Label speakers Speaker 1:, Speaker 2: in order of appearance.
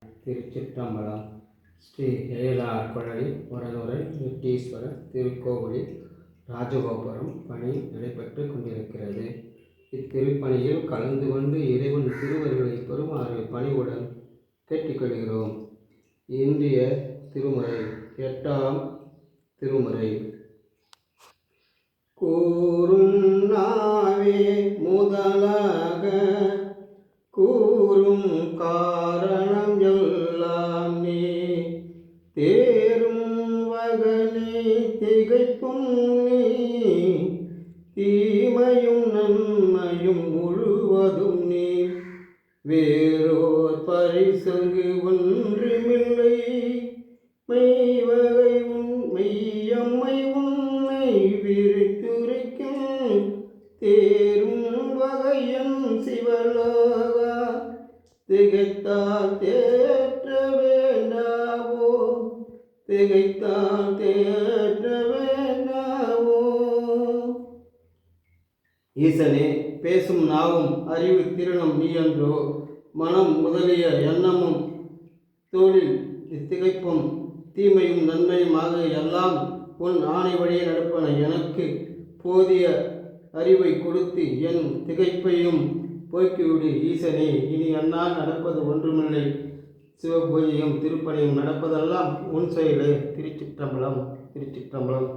Speaker 1: திருச்சிற்றம்பலம். ஸ்ரீ ஏலார் குழலி முரனுரை நிட்டீஸ்வரர் திருக்கோவிலில் ராஜகோபுரம் பணி நடைபெற்று கொண்டிருக்கிறது. இத்திருப்பணியில் கலந்து கொண்டு இறைவன் திருவருளை பெறுமாறு பணிவுடன் கேட்டுக்கொள்கிறோம். இன்றைய திருமுறை 8ஆம் திருமுறை. கூறும் நாவே முதலாக கூறும் காரணம் எல்லாம் நீ தேரும் வகனே திகைப்பும் நீ தீமையும் நன்மையும் முழுவதும் நீ வேறோர் பரிசங்கு ஒன்றுமில்லை மெய்வகை மெய்யம்மை உன்னை விரித்துரைக்கும் தேரும் வகையன் சிவலோகா திகைத்தால் தேற்ற வேண்டாவோ திகைத்தால் தேற்ற வேண்டாவோ. ஈசனே, பேசும் நாவும் அறிவு திறனும் நீயன்றோ, மனம் முதலிய எண்ணமும் தோளில் திகைப்பும் தீமையும் நன்மையும் ஆகிய எல்லாம் உன் ஆணை வழியே நடப்பன. எனக்கு போதிய அறிவை கொடுத்து என் திகைப்பையும் போக்கிவிடு ஈசனே. இனி என்னால் நடப்பது ஒன்றுமில்லை, சிவபூஜையும் திருப்பணியும் நடப்பதெல்லாம் உன் செயலே. திருச்சிற்றம்பலம். திருச்சிற்றம்பலம்.